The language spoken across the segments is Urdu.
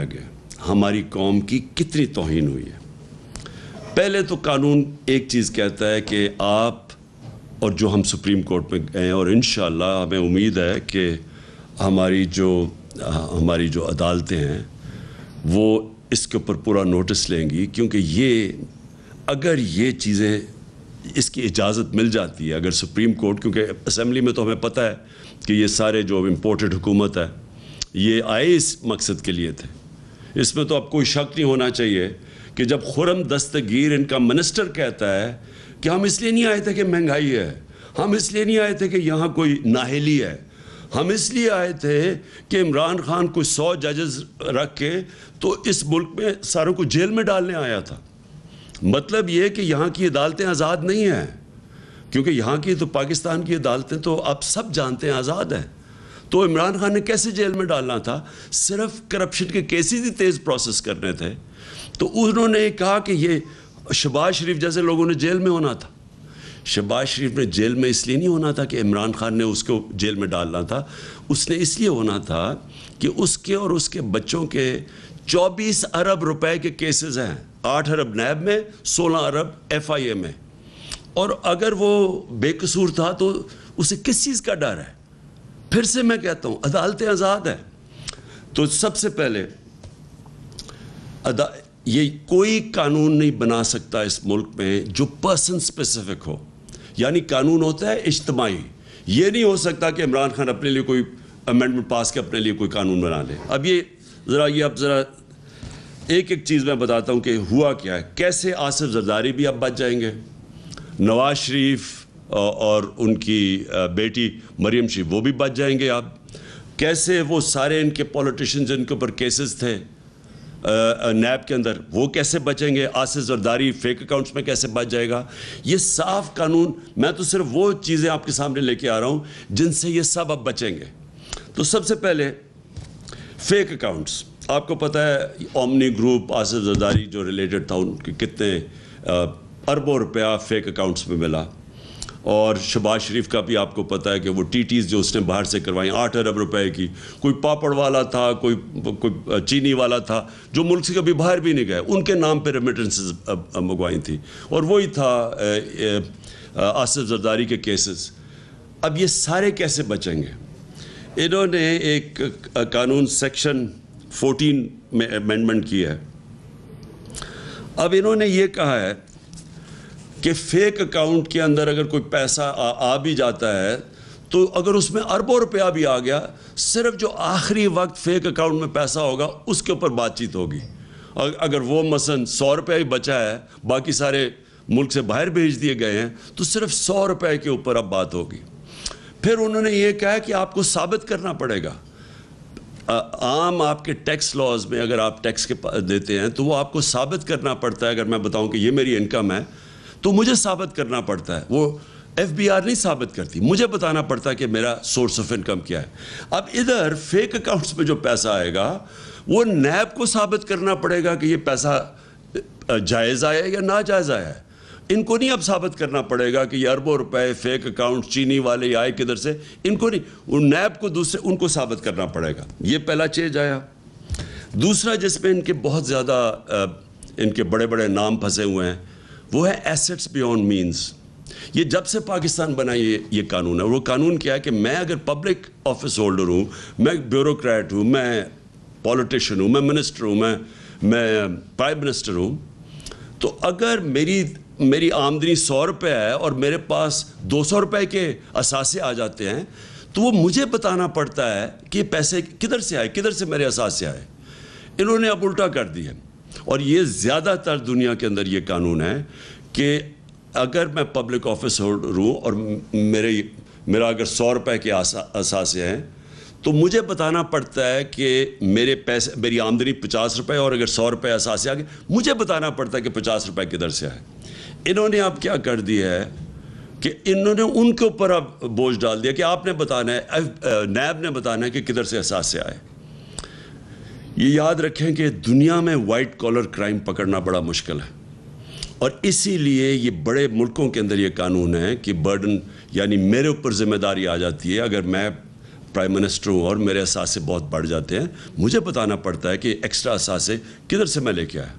کرایا گیا, ہماری قوم کی کتنی توہین ہوئی ہے. پہلے تو قانون ایک چیز کہتا ہے کہ آپ اور جو ہم سپریم کورٹ میں گئے ہیں, اور انشاءاللہ ہمیں امید ہے کہ ہماری جو عدالتیں ہیں وہ اس کے اوپر پورا نوٹس لیں گی, کیونکہ اگر یہ چیزیں اس کی اجازت مل جاتی ہے, اگر سپریم کورٹ, کیونکہ اسمبلی میں تو ہمیں پتہ ہے کہ یہ سارے جو امپورٹڈ حکومت ہے یہ آئے اس مقصد کے لیے تھے. اس میں تو اب کوئی شک نہیں ہونا چاہیے کہ جب خرم دستگیر ان کا منسٹر کہتا ہے کہ ہم اس لیے نہیں آئے تھے کہ مہنگائی ہے, ہم اس لیے نہیں آئے تھے کہ یہاں کوئی نااہلی ہے, ہم اس لیے آئے تھے کہ عمران خان کوئی 100 ججز رکھ کے تو اس ملک میں ساروں کو جیل میں ڈالنے آیا تھا. مطلب یہ کہ یہاں کی عدالتیں آزاد نہیں ہیں, کیونکہ یہاں کی تو پاکستان کی عدالتیں تو آپ سب جانتے ہیں آزاد ہیں. تو عمران خان نے کیسے جیل میں ڈالنا تھا؟ صرف کرپشن کے کیسز ہی تیز پروسیس کرنے تھے. تو انہوں نے کہا کہ یہ شہباز شریف جیسے لوگوں نے جیل میں ہونا تھا. شہباز شریف نے جیل میں اس لیے نہیں ہونا تھا کہ عمران خان نے اس کو جیل میں ڈالنا تھا, اس نے اس لیے ہونا تھا کہ اس کے اور اس کے بچوں کے 24 ارب روپے کے کیسز ہیں, 8 ارب نیب میں, 16 ارب ایف آئی اے میں. اور اگر وہ بے قصور تھا تو اسے کس چیز کا ڈر ہے؟ پھر سے میں کہتا ہوں عدالتیں آزاد ہیں. تو سب سے پہلے یہ کوئی قانون نہیں بنا سکتا اس ملک میں جو پرسن سپیسیفک ہو, یعنی قانون ہوتا ہے اجتماعی. یہ نہیں ہو سکتا کہ عمران خان اپنے لیے کوئی امینڈمنٹ پاس کے اپنے لیے کوئی قانون بنا لے. اب ذرا ایک چیز میں بتاتا ہوں کہ ہوا کیا ہے, کیسے آصف زرداری بھی اب بچ جائیں گے, نواز شریف اور ان کی بیٹی مریم شریف وہ بھی بچ جائیں گے. اب کیسے وہ سارے ان کے پولیٹیشین جن کے اوپر کیسز تھے نیب کے اندر وہ کیسے بچیں گے, آصف زرداری فیک اکاؤنٹس میں کیسے بچ جائے گا. یہ صاف قانون, میں تو صرف وہ چیزیں آپ کے سامنے لے کے آ رہا ہوں جن سے یہ سب اب بچیں گے. تو سب سے پہلے فیک اکاؤنٹس, آپ کو پتہ ہے اومنی گروپ, آصف زرداری جو ریلیٹڈ تھا ان کے کتنے اربوں روپیہ فیک اکاؤنٹس میں ملا. اور شہباز شریف کا بھی آپ کو پتہ ہے کہ وہ ٹی ٹیز جو اس نے باہر سے کروائیں 8 ارب روپے کی, کوئی پاپڑ والا تھا, کوئی چینی والا تھا جو ملک سے کبھی باہر بھی نہیں گئے, ان کے نام پہ ریمیٹنسز منگوائی تھی, اور وہی تھا آصف زرداری کے کیسز. اب یہ سارے کیسے بچیں گے؟ انہوں نے ایک قانون سیکشن 14 میں امینڈمنٹ کی ہے. اب انہوں نے یہ کہا ہے کہ فیک اکاؤنٹ کے اندر اگر کوئی پیسہ آ بھی جاتا ہے تو اگر اس میں اربوں روپیہ بھی آ گیا, صرف جو آخری وقت فیک اکاؤنٹ میں پیسہ ہوگا اس کے اوپر بات چیت ہوگی. اگر وہ مثلا 100 روپے ہی بچا ہے, باقی سارے ملک سے باہر بھیج دیے گئے ہیں, تو صرف 100 روپے کے اوپر اب بات ہوگی. پھر انہوں نے یہ کہا کہ آپ کو ثابت کرنا پڑے گا. عام آپ کے ٹیکس لاز میں اگر آپ ٹیکس کے دیتے ہیں تو وہ آپ کو ثابت کرنا پڑتا ہے. اگر میں بتاؤں کہ یہ میری انکم ہے تو مجھے ثابت کرنا پڑتا ہے, وہ ایف بی آر نہیں ثابت کرتی, مجھے بتانا پڑتا ہے کہ میرا سورس آف انکم کیا ہے. اب ادھر فیک اکاؤنٹس میں جو پیسہ آئے گا وہ نیب کو ثابت کرنا پڑے گا کہ یہ پیسہ جائز آیا ہے یا ناجائز آیا ہے. ان کو نہیں اب ثابت کرنا پڑے گا کہ یہ اربوں روپے فیک اکاؤنٹ چینی والے آئے کدھر سے, ان کو نہیں, ان نیب کو ان کو ثابت کرنا پڑے گا. یہ پہلا چینج آیا. دوسرا جس میں ان کے بہت زیادہ ان کے بڑے بڑے نام پھنسے ہوئے ہیں وہ ہے ایسٹس بیونڈ مینز. یہ جب سے پاکستان بنا یہ قانون ہے. وہ قانون کیا ہے کہ میں اگر پبلک آفس ہولڈر ہوں, میں بیوروکریٹ ہوں, میں پولیٹیشین ہوں, میں منسٹر ہوں, میں پرائم منسٹر ہوں, تو اگر میری آمدنی 100 روپے ہے اور میرے پاس 200 روپے کے اثاثے آ جاتے ہیں تو وہ مجھے بتانا پڑتا ہے کہ یہ پیسے کدھر سے آئے, کدھر سے میرے اثاثے آئے. انہوں نے اب الٹا کر دیا. اور یہ زیادہ تر دنیا کے اندر یہ قانون ہے کہ اگر میں پبلک آفس ہولڈر ہوں اور میرا اگر 100 روپے کے اثاثے ہیں تو مجھے بتانا پڑتا ہے کہ میری آمدنی 50 روپے اور اگر 100 روپے اثاثے آ گئے مجھے بتانا پڑتا ہے کہ 50 روپے کدھر سے آئے. انہوں نے اب کیا کر دیا ہے کہ انہوں نے ان کے اوپر اب بوجھ ڈال دیا کہ آپ نے بتانا ہے, نیب نے بتانا ہے کہ کدھر سے اثاثے آئے. یہ یاد رکھیں کہ دنیا میں وائٹ کالر کرائم پکڑنا بڑا مشکل ہے, اور اسی لیے یہ بڑے ملکوں کے اندر یہ قانون ہے کہ برڈن, یعنی میرے اوپر ذمہ داری آ جاتی ہے. اگر میں پرائم منسٹر ہوں اور میرے اثاثے بہت بڑھ جاتے ہیں, مجھے بتانا پڑتا ہے کہ ایکسٹرا اثاثے کدھر سے میں لے کے آیا.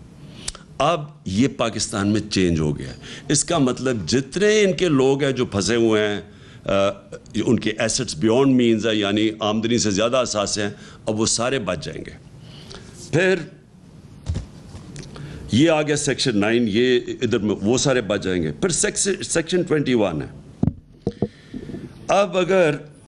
اب یہ پاکستان میں چینج ہو گیا. اس کا مطلب جتنے ان کے لوگ ہیں جو پھنسے ہوئے ہیں, ان کے ایسٹس بیونڈ مینز ہے, یعنی آمدنی سے زیادہ اثاثے ہیں, اب وہ سارے بچ جائیں گے. پھر یہ آ گیا سیکشن 9, یہ ادھر میں وہ سارے بچ جائیں گے. پھر سیکشن 21 ہے. اب اگر